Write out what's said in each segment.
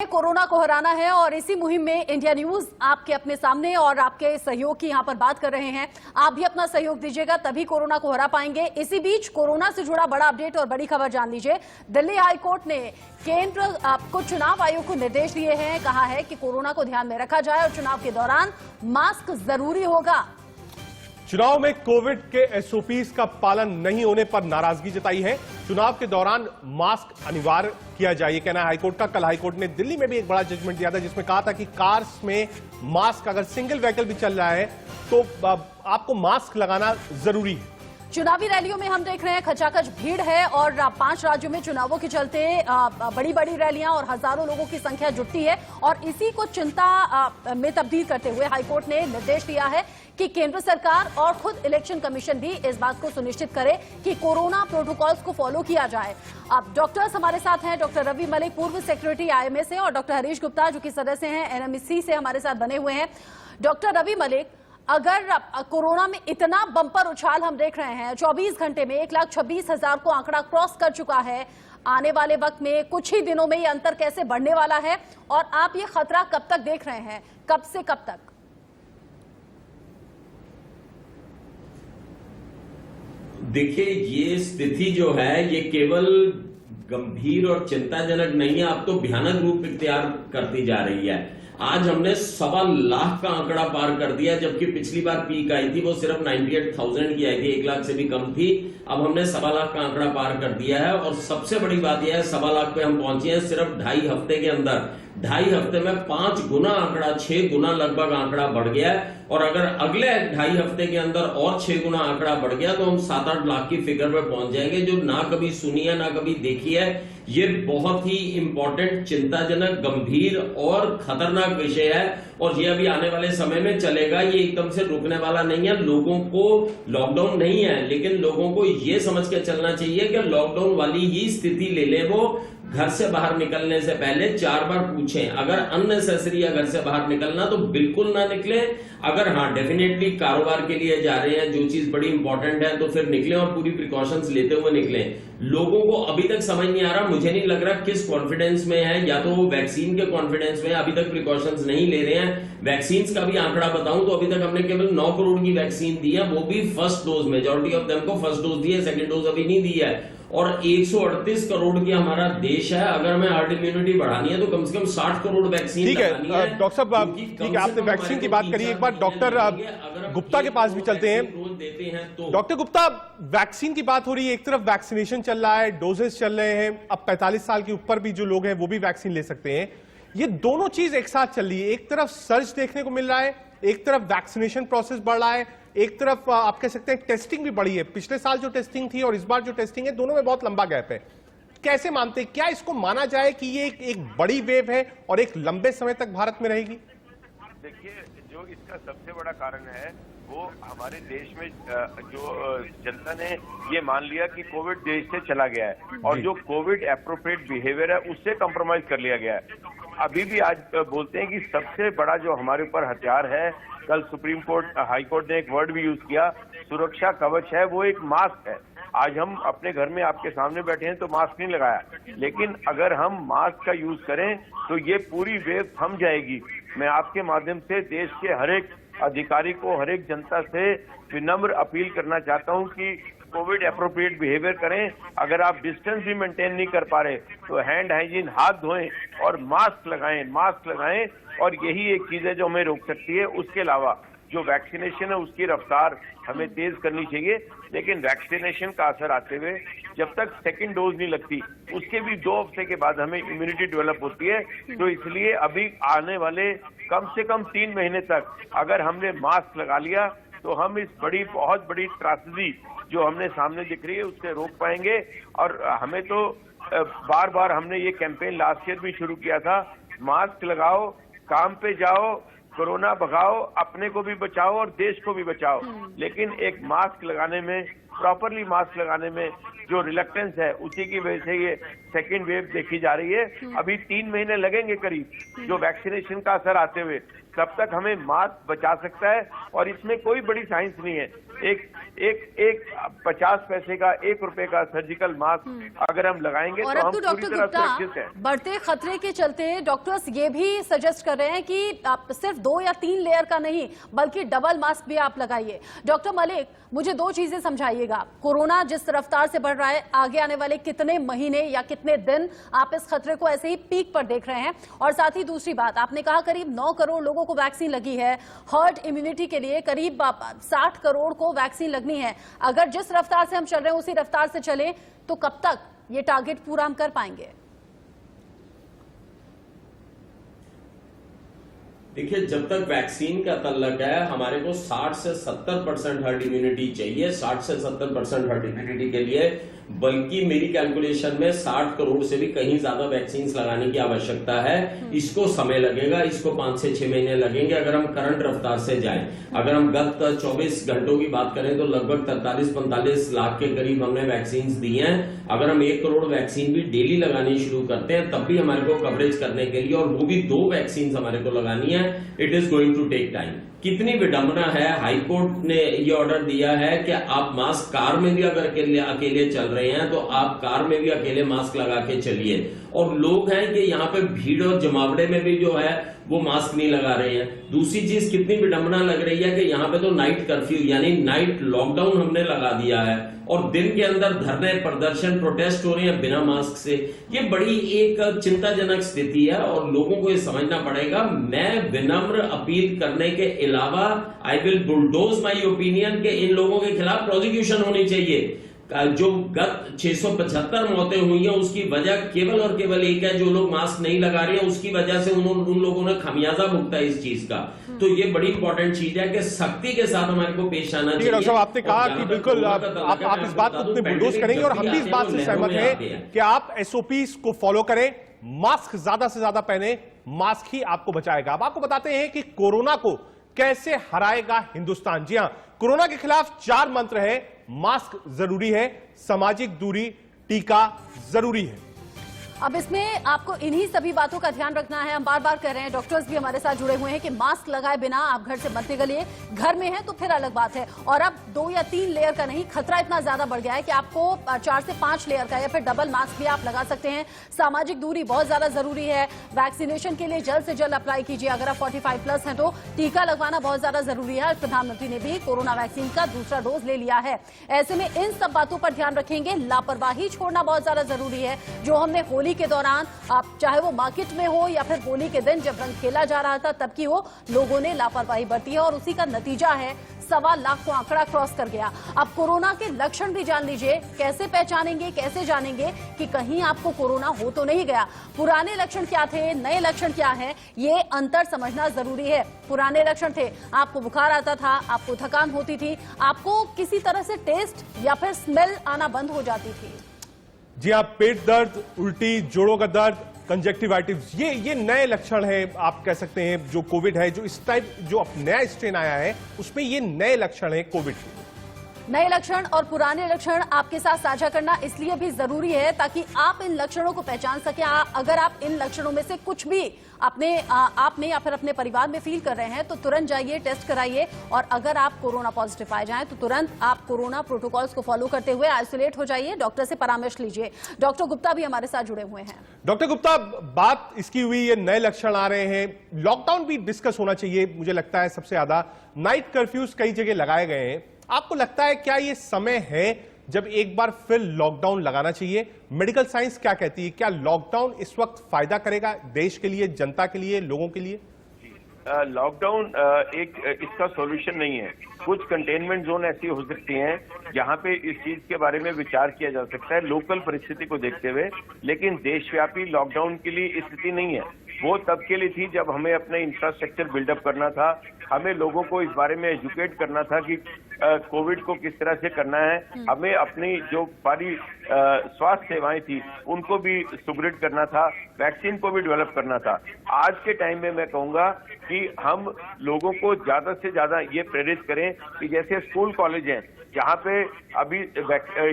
Corona को हराना है और इसी मुहिम में इंडिया न्यूज आपके अपने सामने और आपके सहयोग की यहां पर बात कर रहे हैं। आप भी अपना सहयोग दीजिएगा, तभी कोरोना को हरा पाएंगे। इसी बीच कोरोना से जुड़ा बड़ा अपडेट और बड़ी खबर जान लीजिए। दिल्ली हाईकोर्ट ने केंद्र को चुनाव आयोग को निर्देश दिए हैं। कहा है कि कोरोना को ध्यान में रखा जाए और चुनाव के दौरान मास्क जरूरी होगा। चुनाव में कोविड के एसओपीज का पालन नहीं होने पर नाराजगी जताई है। चुनाव के दौरान मास्क अनिवार्य किया जाए, ये कहना है हाईकोर्ट का। कल हाईकोर्ट ने दिल्ली में भी एक बड़ा जजमेंट दिया था, जिसमें कहा था कि कार्स में मास्क, अगर सिंगल व्हीकल भी चल रहा है तो आपको मास्क लगाना जरूरी है। चुनावी रैलियों में हम देख रहे हैं खचाखच भीड़ है और 5 राज्यों में चुनावों के चलते बड़ी बड़ी रैलियां और हजारों लोगों की संख्या जुटती है और इसी को चिंता में तब्दील करते हुए हाईकोर्ट ने निर्देश दिया है कि केंद्र सरकार और खुद इलेक्शन कमीशन भी इस बात को सुनिश्चित करे कि कोरोना प्रोटोकॉल्स को फॉलो किया जाए। अब डॉक्टर्स हमारे साथ हैं, डॉक्टर रवि मलिक पूर्व सेक्रेटरी आईएमए से और डॉक्टर हरीश गुप्ता जो कि सदस्य हैं एनएमसी से हमारे साथ बने हुए हैं। डॉक्टर रवि मलिक, अगर कोरोना में इतना बम्पर उछाल हम देख रहे हैं, 24 घंटे में 1,26,000 को आंकड़ा क्रॉस कर चुका है, आने वाले वक्त में कुछ ही दिनों में ये अंतर कैसे बढ़ने वाला है और आप ये खतरा कब तक देख रहे हैं, कब से कब तक? देखिए, ये स्थिति जो है ये केवल गंभीर और चिंताजनक नहीं है, अब तो भयानक रूप इख्तियार करती जा रही है। आज हमने 1.25 लाख का आंकड़ा पार कर दिया, जबकि पिछली बार पीक आई थी वो सिर्फ 98,000 की आई थी, 1 लाख से भी कम थी। अब हमने 1.25 लाख का आंकड़ा पार कर दिया है और सबसे बड़ी बात यह है 1.25 लाख पे हम पहुंचे हैं सिर्फ 2.5 हफ्ते के अंदर। 2.5 हफ्ते में 5 गुना आंकड़ा, 6 गुना लगभग आंकड़ा बढ़ गया है और अगर अगले 2.5 हफ्ते के अंदर और 6 गुना आंकड़ा बढ़ गया तो हम 7-8 लाख की फिगर पे पहुंच जाएंगे, जो ना कभी सुनी है ना कभी देखी है। ये बहुत ही इंपॉर्टेंट, चिंताजनक, गंभीर और खतरनाक विषय है और ये अभी आने वाले समय में चलेगा, ये एकदम से रुकने वाला नहीं है। लोगों को लॉकडाउन नहीं है, लेकिन लोगों को ये समझ के चलना चाहिए कि लॉकडाउन वाली ही स्थिति ले ले वो। घर से बाहर निकलने से पहले 4 बार पूछें, अगर अननेसेसरी है घर से बाहर निकलना तो बिल्कुल ना निकलें। अगर हाँ डेफिनेटली कारोबार के लिए जा रहे हैं, जो चीज बड़ी इंपॉर्टेंट है, तो फिर निकलें और पूरी प्रिकॉशंस लेते हुए निकलें। लोगों को अभी तक समझ नहीं आ रहा, मुझे नहीं लग रहा किस कॉन्फिडेंस में है, या तो वो वैक्सीन के कॉन्फिडेंस में अभी तक प्रिकॉशंस नहीं ले रहे हैं। वैक्सीन का भी आंकड़ा बताऊं तो अभी तक हमने केवल 9 करोड़ की वैक्सीन दी है, वो भी first dose, majority of them को फर्स्ट डोज दी है, सेकंड डोज अभी नहीं दी है। और 138 करोड़ की हमारा देश है, अगर हमें हार्ड इम्यूनिटी बढ़ानी है तो कम से कम 60 करोड़ वैक्सीन लगानी है। डॉक्टर साहब, ठीक है, आपने वैक्सीन की बात करी, एक बार डॉक्टर गुप्ता के पास भी चलते हैं। तो डॉक्टर गुप्ता, वैक्सीन की बात हो रही है, एक तरफ वैक्सीनेशन चल रहा है, डोजेस चल रहे हैं, अब 45 साल के ऊपर भी जो लोग हैं वो भी वैक्सीन ले सकते हैं। ये दोनों चीज एक साथ चल रही है, एक तरफ सर्ज देखने को मिल रहा है, एक तरफ वैक्सीनेशन प्रोसेस बढ़ रहा है, एक तरफ आप कह सकते हैं टेस्टिंग भी बढ़ी है। पिछले साल जो टेस्टिंग थी और इस बार जो टेस्टिंग है, दोनों में बहुत लंबा गैप है। कैसे मानते हैं, क्या इसको माना जाए कि ये एक बड़ी वेव है और एक लंबे समय तक भारत में रहेगी? देखिए, जो इसका सबसे बड़ा कारण है वो हमारे देश में जो जनता ने ये मान लिया कि कोविड देश से चला गया है और जो कोविड एप्रोप्रिएट बिहेवियर है उससे कॉम्प्रोमाइज कर लिया गया है। अभी भी आज बोलते हैं कि सबसे बड़ा जो हमारे ऊपर हथियार है, कल सुप्रीम कोर्ट, हाई कोर्ट ने एक वर्ड भी यूज किया, सुरक्षा कवच है, वो एक मास्क है। आज हम अपने घर में आपके सामने बैठे हैं तो मास्क नहीं लगाया, लेकिन अगर हम मास्क का यूज करें तो ये पूरी वेव थम जाएगी। मैं आपके माध्यम से देश के हर एक अधिकारी को, हर एक जनता से विनम्र अपील करना चाहता हूं कि कोविड एप्रोप्रिएट बिहेवियर करें। अगर आप डिस्टेंस भी मेंटेन नहीं कर पा रहे तो हैंड हाइजीन, हाथ धोएं और मास्क लगाएं और यही एक चीज है जो हमें रोक सकती है। उसके अलावा जो वैक्सीनेशन है उसकी रफ्तार हमें तेज करनी चाहिए, लेकिन वैक्सीनेशन का असर आते हुए जब तक सेकंड डोज नहीं लगती उसके भी 2 हफ्ते के बाद हमें इम्यूनिटी डेवलप होती है। तो इसलिए अभी आने वाले कम से कम 3 महीने तक अगर हमने मास्क लगा लिया तो हम इस बहुत बड़ी त्रासदी जो हमने सामने दिख रही है उससे रोक पाएंगे। और हमें तो बार बार हमने ये कैंपेन लास्ट ईयर भी शुरू किया था, मास्क लगाओ, काम पे जाओ, कोरोना भगाओ, अपने को भी बचाओ और देश को भी बचाओ। लेकिन एक मास्क लगाने में प्रॉपरली मास्क लगाने में जो रिलक्टेंस है, उसी की वजह से ये सेकेंड वेव देखी जा रही है। अभी 3 महीने लगेंगे करीब जो वैक्सीनेशन का असर आते हुए, तब तक हमें मास्क बचा सकता है। और इसमें कोई बड़ी साइंस नहीं है। एक 50 पैसे का, 1 रुपए का सर्जिकल मास्क अगर हम लगाएंगे और तो अब हम तो पूरी डॉक्टर तरह सुरक्षित गुप्ता, हैं। बढ़ते खतरे के चलते डॉक्टर्स ये भी सजेस्ट कर रहे हैं कि आप सिर्फ 2 या 3 लेयर का नहीं बल्कि डबल मास्क भी आप लगाइए। डॉक्टर मलिक, मुझे 2 चीजें समझाइएगा। कोरोना जिस रफ्तार से बढ़ रहा है, आगे आने वाले कितने महीने या कितने दिन आप इस खतरे को ऐसे ही पीक पर देख रहे हैं? और साथ ही दूसरी बात, आपने कहा करीब 9 करोड़ लोगों को वैक्सीन लगी है, हर्ड इम्यूनिटी के लिए करीब 60 करोड़ को वैक्सीन लगनी है। अगर जिस रफ्तार से हम चल रहे हैं उसी रफ्तार से चलें तो कब तक ये टारगेट पूरा हम कर पाएंगे? देखिए, जब तक वैक्सीन का तल्लक है, हमारे को 60 से 70% हर्ड इम्यूनिटी चाहिए। 60 से 70% हर्ड इम्यूनिटी के लिए बल्कि मेरी कैलकुलेशन में 60 करोड़ से भी कहीं ज्यादा वैक्सीन लगाने की आवश्यकता है। इसको समय लगेगा, इसको 5 से 6 महीने लगेंगे अगर हम करंट रफ्तार से जाएं। अगर हम गत 24 घंटों की बात करें तो लगभग 43-45 लाख के करीब हमने वैक्सीन दी हैं। अगर हम 1 करोड़ वैक्सीन भी डेली लगानी शुरू करते हैं तब भी हमारे को कवरेज करने के लिए, और वो भी 2 वैक्सीन हमारे को लगानी है, it is going to take time. कितनी विडंबना है, हाईकोर्ट ने ये ऑर्डर दिया है कि आप मास्क कार में भी अगर अकेले चल रहे हैं तो आप कार में भी अकेले मास्क लगा के चलिए। और लोग हैं कि यहाँ पे भीड़ और जमावड़े में भी जो है वो मास्क नहीं लगा रहे हैं। दूसरी चीज कितनी विडंबना लग रही है कि यहाँ पे तो नाइट कर्फ्यू यानी नाइट लॉकडाउन हमने लगा दिया है और दिन के अंदर धरने, प्रदर्शन, प्रोटेस्ट हो रहे हैं बिना मास्क से। ये बड़ी एक चिंताजनक स्थिति है और लोगों को ये समझना पड़ेगा। मैं विनम्र अपील करने के अलावा I will bulldoze my opinion के इन लोगों के खिलाफ प्रोसिक्यूशन होनी चाहिए। जो गत 675 मौतें हुई हैं उसकी वजह केवल और केवल एक है, जो लोग मास्क नहीं लगा रहे हैं उसकी वजह से उन लोगों ने खमियाजा भुगता है इस चीज का। तो ये बड़ी इंपॉर्टेंट चीज है कि सख्ती के साथ हमारे को पेश आना चाहिए। डॉक्टर साहब, आपने कहा कि बिल्कुल आप इस बात को उतने बुलडोज करेंगे और हम भी इस बात से सहमत हैं कि आप एसओपीज को फॉलो करें, मास्क ज्यादा से ज्यादा पहने, मास्क ही आपको बचाएगा। अब आपको बताते हैं कि कोरोना को कैसे हराएगा हिंदुस्तान। जी हां, कोरोना के खिलाफ 4 मंत्र है। मास्क जरूरी है, सामाजिक दूरी, टीका जरूरी है। अब इसमें आपको इन्हीं सभी बातों का ध्यान रखना है। हम बार बार कह रहे हैं, डॉक्टर्स भी हमारे साथ जुड़े हुए हैं कि मास्क लगाए बिना आप घर से मत निकलिए। घर में है तो फिर अलग बात है। और अब 2 या 3 लेयर का नहीं, खतरा इतना ज्यादा बढ़ गया है कि आपको 4 से 5 लेयर का या फिर डबल मास्क भी आप लगा सकते हैं। सामाजिक दूरी बहुत ज्यादा जरूरी है। वैक्सीनेशन के लिए जल्द से जल्द अप्लाई कीजिए। अगर आप 45+ हैं तो टीका लगवाना बहुत ज्यादा जरूरी है। प्रधानमंत्री ने भी कोरोना वैक्सीन का दूसरा डोज ले लिया है। ऐसे में इन सब बातों पर ध्यान रखेंगे। लापरवाही छोड़ना बहुत ज्यादा जरूरी है। जो हमने होली के दौरान, आप चाहे वो मार्केट में हो या फिर होली के दिन जब रंग खेला जा रहा था तब की हो, लोगों ने लापरवाही बरती है और उसी का नतीजा है 1.25 लाख को आंकड़ा क्रॉस कर गया। अब कोरोना के लक्षण भी जान लीजिए। कैसे पहचानेंगे, कैसे जानेंगे कि कहीं आपको कोरोना हो तो नहीं गया? पुराने लक्षण क्या थे, नए लक्षण क्या है, ये अंतर समझना जरूरी है। पुराने लक्षण थे, आपको बुखार आता था, आपको थकान होती थी, आपको किसी तरह से टेस्ट या फिर स्मेल आना बंद हो जाती थी। जी हाँ, पेट दर्द, उल्टी, जोड़ों का दर्द, कंजक्टिवाइटिस, ये नए लक्षण है। आप कह सकते हैं जो कोविड है, जो इस टाइप जो अब नया स्ट्रेन आया है उसमें ये नए लक्षण है कोविड के। नए लक्षण और पुराने लक्षण आपके साथ साझा करना इसलिए भी जरूरी है ताकि आप इन लक्षणों को पहचान सकें। अगर आप इन लक्षणों में से कुछ भी आप में या फिर अपने परिवार में फील कर रहे हैं तो तुरंत जाइए, टेस्ट कराइए। और अगर आप कोरोना पॉजिटिव पाए जाएं तो तुरंत आप कोरोना प्रोटोकॉल्स को फॉलो करते हुए आइसोलेट हो जाइए, डॉक्टर से परामर्श लीजिए। डॉक्टर गुप्ता भी हमारे साथ जुड़े हुए हैं। डॉक्टर गुप्ता, बात इसकी हुई, ये नए लक्षण आ रहे हैं, लॉकडाउन भी डिस्कस होना चाहिए। मुझे लगता है सबसे ज्यादा नाइट कर्फ्यूज कई जगह लगाए गए हैं। आपको लगता है क्या ये समय है जब एक बार फिर लॉकडाउन लगाना चाहिए? मेडिकल साइंस क्या कहती है? क्या लॉकडाउन इस वक्त फायदा करेगा देश के लिए, जनता के लिए, लोगों के लिए? लॉकडाउन एक इसका सॉल्यूशन नहीं है। कुछ कंटेनमेंट जोन ऐसी हो सकती हैं जहां पे इस चीज के बारे में विचार किया जा सकता है लोकल परिस्थिति को देखते हुए, लेकिन देशव्यापी लॉकडाउन के लिए स्थिति नहीं है। वो तब के लिए थी जब हमें अपने इंफ्रास्ट्रक्चर बिल्डअप करना था, हमें लोगों को इस बारे में एजुकेट करना था कि कोविड को किस तरह से करना है, हमें अपनी जो सारी स्वास्थ्य सेवाएं थी उनको भी सुदृढ़ करना था, वैक्सीन को भी डेवलप करना था। आज के टाइम में मैं कहूंगा कि हम लोगों को ज्यादा से ज्यादा ये प्रेरित करें कि जैसे स्कूल कॉलेज हैं जहाँ पे अभी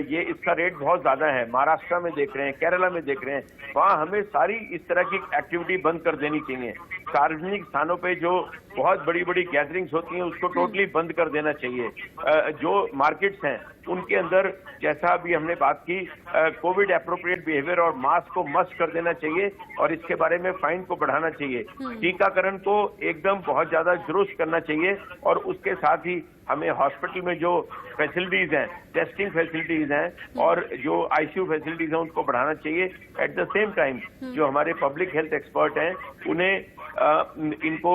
ये इसका रेट बहुत ज्यादा है, महाराष्ट्र में देख रहे हैं, केरला में देख रहे हैं, वहाँ हमें सारी इस तरह की एक्टिविटी बंद कर देनी चाहिए। सार्वजनिक स्थानों पे जो बहुत बड़ी बड़ी गैदरिंग्स होती हैं उसको टोटली बंद कर देना चाहिए। जो मार्केट्स हैं उनके अंदर, जैसा अभी हमने बात की, कोविड एप्रोप्रिएट बिहेवियर और मास्क को मस्ट कर देना चाहिए और इसके बारे में फाइन को बढ़ाना चाहिए। टीकाकरण को एकदम बहुत ज्यादा दुरुस्त करना चाहिए और उसके साथ ही हमें हॉस्पिटल में जो फैसिलिटीज हैं, टेस्टिंग फैसिलिटीज हैं और जो आईसीयू फैसिलिटीज हैं उनको बढ़ाना चाहिए। एट द सेम टाइम जो हमारे पब्लिक हेल्थ एक्सपर्ट हैं उन्हें इनको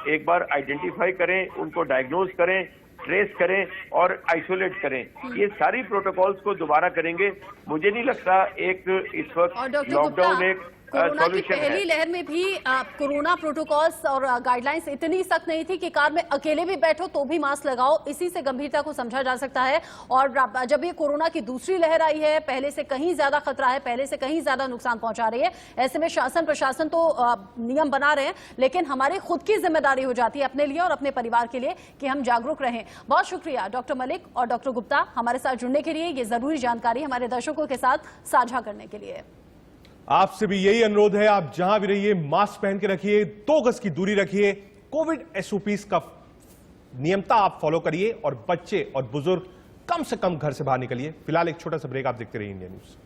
एक बार आइडेंटिफाई करें, उनको डायग्नोज करें, ट्रेस करें और आइसोलेट करें। ये सारी प्रोटोकॉल्स को दोबारा करेंगे। मुझे नहीं लगता एक इस वक्त लॉकडाउन एक कोरोना की सॉल्यूशन पहली है। लहर में भी कोरोना प्रोटोकॉल्स और गाइडलाइंस इतनी सख्त नहीं थी कि कार में अकेले भी बैठो तो भी मास्क लगाओ। इसी से गंभीरता को समझा जा सकता है। और जब ये कोरोना की दूसरी लहर आई है, पहले से कहीं ज्यादा खतरा है, पहले से कहीं ज्यादा नुकसान पहुंचा रही है, ऐसे में शासन प्रशासन तो नियम बना रहे हैं, लेकिन हमारी खुद की जिम्मेदारी हो जाती है अपने लिए और अपने परिवार के लिए कि हम जागरूक रहें। बहुत शुक्रिया डॉक्टर मलिक और डॉक्टर गुप्ता हमारे साथ जुड़ने के लिए, ये जरूरी जानकारी हमारे दर्शकों के साथ साझा करने के लिए। आपसे भी यही अनुरोध है, आप जहां भी रहिए मास्क पहन के रखिए, 2 गज की दूरी रखिए, कोविड एसओपीज का नियमता आप फॉलो करिए और बच्चे और बुजुर्ग कम से कम घर से बाहर निकलिए। फिलहाल एक छोटा सा ब्रेक, आप देखते रहिए इंडिया न्यूज।